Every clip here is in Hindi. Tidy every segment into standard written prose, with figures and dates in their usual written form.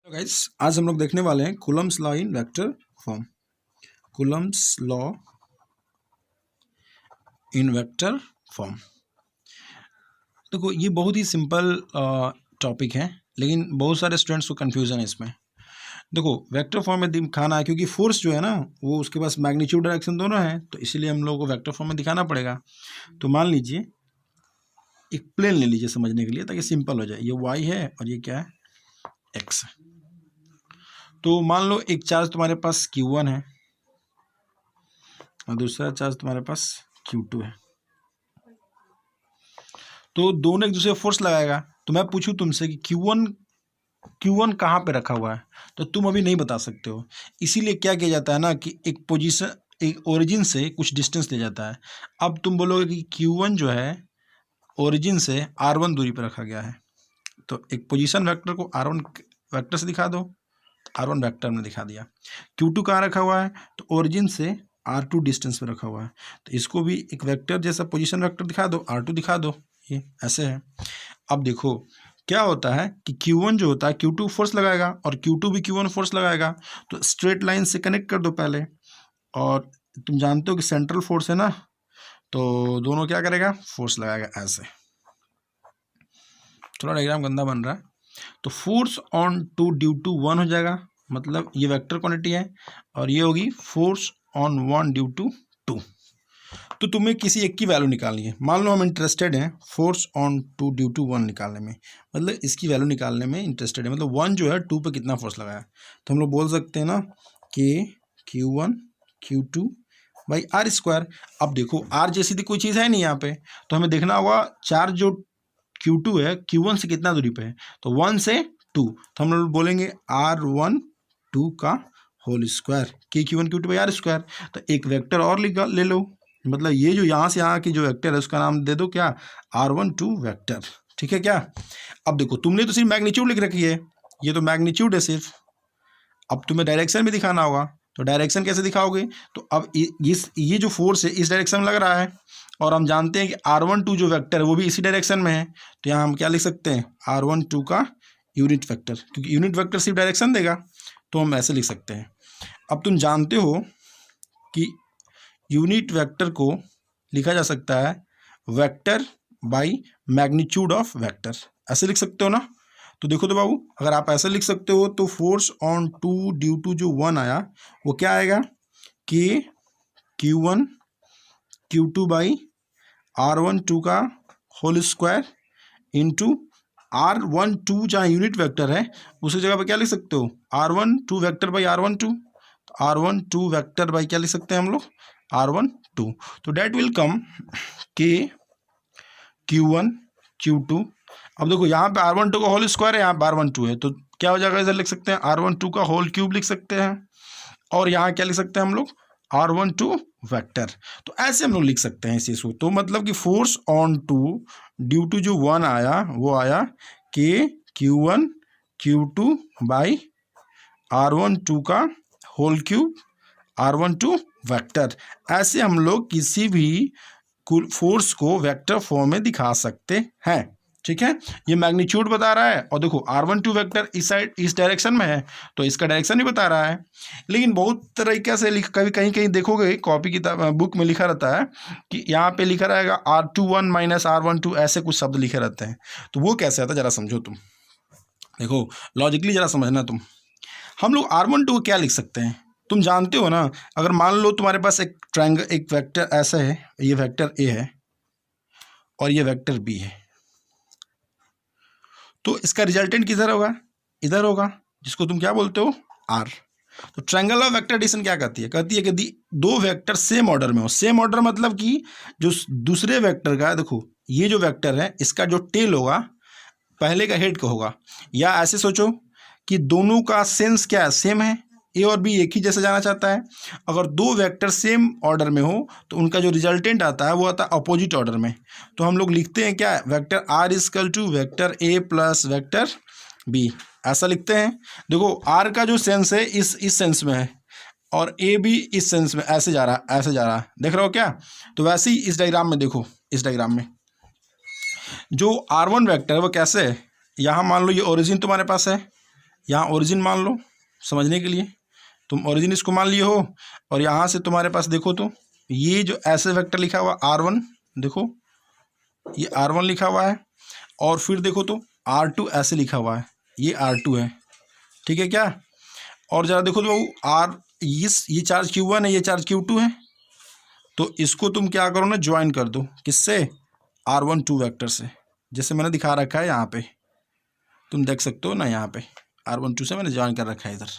गाइस आज हम लोग देखने वाले हैं Coulomb's law in vector form. Coulomb's law in vector form. देखो ये बहुत ही सिंपल टॉपिक है, लेकिन बहुत सारे स्टूडेंट्स को कन्फ्यूजन है इसमें। देखो वेक्टर फॉर्म में दिखाना है, क्योंकि फोर्स जो है ना वो उसके पास मैग्नीट्यूड डायरेक्शन दोनों है, तो इसीलिए हम लोग को वेक्टर फॉर्म में दिखाना पड़ेगा। तो मान लीजिए एक प्लेन ले लीजिए समझने के लिए, ताकि सिंपल हो जाए। ये y है और ये क्या है, x है। तो मान लो एक चार्ज तुम्हारे पास q1 है और दूसरा चार्ज तुम्हारे पास q2 है। तो दोनों एक दूसरे फोर्स लगाएगा। तो मैं पूछूं तुमसे कि Q1 कहाँ पे रखा हुआ है, तो तुम अभी नहीं बता सकते हो। इसीलिए क्या किया जाता है ना कि एक पोजीशन, एक ओरिजिन से कुछ डिस्टेंस ले जाता है। अब तुम बोलोगे कि Q1 जो है ओरिजिन से R1 दूरी पर रखा गया है, तो एक पोजीशन वेक्टर को R1 वेक्टर से दिखा दो, R1 वेक्टर में दिखा दिया। Q2 कहाँ रखा हुआ है, तो ओरिजिन से R2 डिस्टेंस पे रखा हुआ है, तो इसको भी एक वेक्टर जैसा पोजीशन वेक्टर दिखा दो, R2 दिखा दो। ये ऐसे है। अब देखो क्या होता है कि Q1 जो होता है Q2 फोर्स लगाएगा और Q2 भी Q1 फोर्स लगाएगा। तो स्ट्रेट लाइन से कनेक्ट कर दो पहले, और तुम जानते हो कि सेंट्रल फोर्स है ना, तो दोनों क्या करेगा, फोर्स लगाएगा ऐसे। थोड़ा डायग्राम गंदा बन रहा है। तो force on two due to 1 हो जाएगा, मतलब ये वेक्टर क्वांटिटी है, और ये होगी फोर्स ऑन 1 ड्यू टू 2। तो तुम्हें किसी एक की वैल्यू निकालनी है। मान लो हम इंटरेस्टेड हैं फोर्स ऑन 2 ड्यू टू 1 निकालने में, मतलब इसकी वैल्यू निकालने में इंटरेस्टेड है, मतलब 1 जो है 2 पे कितना फोर्स लगाया। तो हम लोग बोल सकते हैं ना कि Q1 Q2 by are square. अब देखो आर जैसी तो कोई चीज़ है नहीं यहाँ पे, तो हमें देखना होगा चार्ज जो Q2 है Q1 से कितना दूरी पे है, तो 1 से 2। तो हम लोग बोलेंगे R1 2 का होल स्क्वायर, के Q1 Q2 by are square. तो एक वेक्टर और ले लो, मतलब ये जो यहाँ से यहाँ की जो वेक्टर है उसका नाम दे दो क्या, R1 2 वेक्टर। ठीक है क्या। अब देखो तुमने तो सिर्फ मैग्नीट्यूड लिख रखी है, ये तो मैग्नीट्यूड है सिर्फ। अब तुम्हें डायरेक्शन भी दिखाना होगा, तो डायरेक्शन कैसे दिखाओगे। तो अब ये जो फोर्स है इस डायरेक्शन में लग रहा है, और हम जानते हैं कि R1 2 जो वेक्टर है वो भी इसी डायरेक्शन में है। तो यहाँ हम क्या लिख सकते हैं, R1 2 का यूनिट वेक्टर, क्योंकि यूनिट वेक्टर सिर्फ डायरेक्शन देगा, तो हम ऐसे लिख सकते हैं। अब तुम जानते हो कि यूनिट वेक्टर को लिखा जा सकता है vector by magnitude of vector, ऐसे लिख सकते हो ना। तो देखो तो बाबू, अगर आप ऐसे लिख सकते हो तो फोर्स ऑन 2 ड्यू टू जो 1 आया वो क्या आएगा, कि Q1 Q2 बाई R1 2 का होल स्क्वायर इंटू R1 2 जहाँ यूनिट वेक्टर है उसी जगह पे क्या लिख सकते हो, R1 2 vector by R1 2। R1 2 vector by क्या लिख सकते हैं हम लोग, R1 2। तो डेट विल कम के Q1 Q2। अब देखो यहाँ पे R1 2 का होल स्क्वायर है, यहाँ पे R1 2 है, तो क्या हो जाएगा, इधर लिख सकते हैं R1 2 का होल क्यूब लिख सकते हैं, और यहाँ क्या लिख सकते हैं हम लोग, R1 2 वेक्टर। तो ऐसे हम लोग लिख सकते हैं इस चीज़ को। तो मतलब कि फोर्स ऑन 2 ड्यू टू जो 1 आया वो आया के Q1 Q2 बाई R1 2 का होल क्यूब R1 2 वेक्टर। ऐसे हम लोग किसी भी फोर्स को वेक्टर फॉर्म में दिखा सकते हैं। ठीक है, ये मैग्नीट्यूड बता रहा है, और देखो R1 2 वेक्टर इस साइड इस डायरेक्शन में है, तो इसका डायरेक्शन भी बता रहा है। लेकिन बहुत तरीके से कभी कहीं कहीं देखोगे कॉपी किताब बुक में लिखा रहता है कि यहाँ पे लिखा रहेगा R21 माइनस R1 2, ऐसे कुछ शब्द लिखे रहते हैं। तो वो कैसे आता है जरा समझो तुम, देखो लॉजिकली जरा समझना तुम। हम लोग R1 2 को क्या लिख सकते हैं, तुम जानते हो ना। अगर मान लो तुम्हारे पास एक ट्रायंगल, एक वेक्टर ऐसा है, ये वेक्टर ए है और ये वेक्टर बी है, तो इसका रिजल्टेंट किधर होगा, इधर होगा, जिसको तुम क्या बोलते हो, आर। तो ट्रायंगल ऑफ वेक्टर एडिशन क्या कहती है, कहती है कि दो वेक्टर सेम ऑर्डर में हो। सेम ऑर्डर मतलब कि जो दूसरे वेक्टर का, देखो ये जो वेक्टर है इसका जो टेल होगा पहले का हेड का होगा, या ऐसे सोचो कि दोनों का सेंस क्या है, सेम है, ए और बी एक ही जैसे जाना चाहता है। अगर दो वेक्टर सेम ऑर्डर में हो तो उनका जो रिजल्टेंट आता है वो आता है अपोजिट ऑर्डर में। तो हम लोग लिखते हैं क्या, vector R is equal to vector A plus vector B, ऐसा लिखते हैं। देखो आर का जो सेंस है इस सेंस में है, और ए भी इस सेंस में ऐसे जा रहा है, ऐसे जा रहा है, देख रहे हो क्या। तो वैसे ही इस डायग्राम में देखो, इस डायग्राम में जो R1 वेक्टर है वो कैसे है, यहाँ मान लो ये ओरिजिन तुम्हारे पास है, यहाँ ओरिजिन मान लो समझने के लिए, तुम ओरिजिन इसको मान लिए हो, और यहाँ से तुम्हारे पास देखो तो ये जो ऐसे वेक्टर लिखा हुआ R1, देखो ये R1 लिखा हुआ है, और फिर देखो तो R2 ऐसे लिखा हुआ है, ये R2 है, ठीक है क्या। और ज़रा देखो तो ये चार्ज Q1 है, ये चार्ज Q2 है, तो इसको तुम क्या करो ना, ज्वाइन कर दो, किससे, R12 वेक्टर से, जैसे मैंने दिखा रखा है यहाँ पे, तुम देख सकते हो ना, यहाँ पे R12 से मैंने ज्वाइन कर रखा है, इधर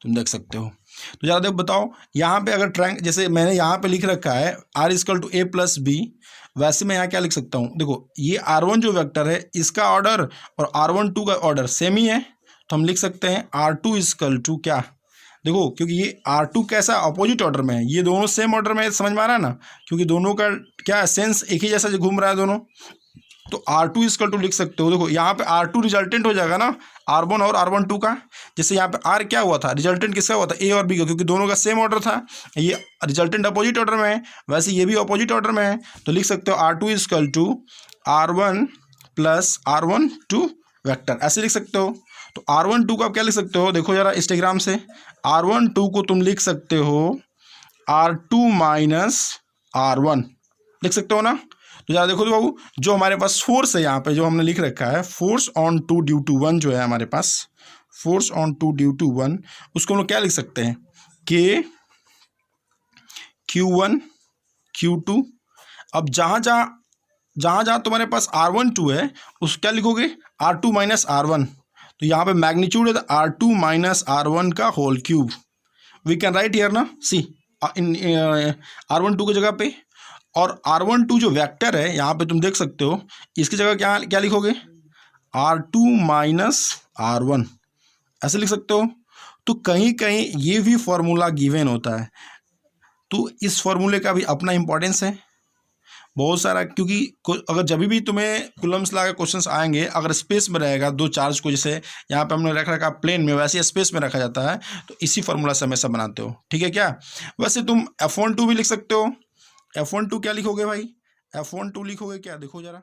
तुम देख सकते हो। तो ज़रा देखो बताओ, यहाँ पे अगर ट्रायंगल, जैसे मैंने यहाँ पे लिख रखा है R=A+B, वैसे मैं यहाँ क्या लिख सकता हूँ, देखो ये R1 जो वेक्टर है इसका ऑर्डर और R12 का ऑर्डर सेम ही है, तो हम लिख सकते हैं R2 क्या, देखो क्योंकि ये R2 कैसा अपोजिट ऑर्डर में है, ये दोनों सेम ऑर्डर में है, समझ में आ रहा है ना, क्योंकि दोनों का क्या सेंस एक ही जैसा घूम रहा है दोनों, तो R2 लिख सकते हो। देखो यहाँ पे R2 रिजल्टेंट हो जाएगा ना R1 और R12 का, जैसे यहाँ पे R क्या हुआ था, रिजल्टेंट किसका हुआ था, A और B का, क्योंकि दोनों का सेम ऑर्डर था, ये रिजल्टेंट अपोजिट ऑर्डर में है, वैसे ये भी अपोजिट ऑर्डर में है, तो लिख सकते हो R2 + R12 वेक्टर, ऐसे लिख सकते हो। तो R12 को आप क्या लिख सकते हो, देखो जरा इंस्टाग्राम से, R12 को तुम लिख सकते हो R2 - R1 लिख सकते हो ना। तो ज़रा देखो तो बाबू, जो हमारे पास फोर्स है यहाँ पे जो हमने लिख रखा है, फोर्स ऑन 2 ड्यू टू 1 जो है हमारे पास, फोर्स ऑन 2 ड्यू टू 1, उसको हम लोग क्या लिख सकते हैं, K Q1 Q2। अब जहाँ जहाँ तुम्हारे पास R12 है उस क्या लिखोगे, R2 - R1, तो यहाँ पे मैग्नीट्यूड है R2 - R1 का whole cube, we can write here ना, सी इन R12 की जगह पे, और R12 जो वेक्टर है यहाँ पे तुम देख सकते हो, इसकी जगह क्या क्या लिखोगे, R2 - R1 ऐसे लिख सकते हो। तो कहीं कहीं ये भी फॉर्मूला गिवन होता है, तो इस फॉर्मूले का भी अपना इम्पोर्टेंस है बहुत सारा, क्योंकि अगर जब भी तुम्हें कूलम्स लॉ के क्वेश्चंस आएंगे, अगर स्पेस में रहेगा दो चार्ज को, जैसे यहाँ पे हमने रख रखा प्लेन में, वैसे स्पेस में रखा जाता है, तो इसी फॉर्मूला से हमेशा बनाते हो, ठीक है क्या। वैसे तुम F12 भी लिख सकते हो, F12 क्या लिखोगे भाई, F12 लिखोगे क्या, देखो जरा।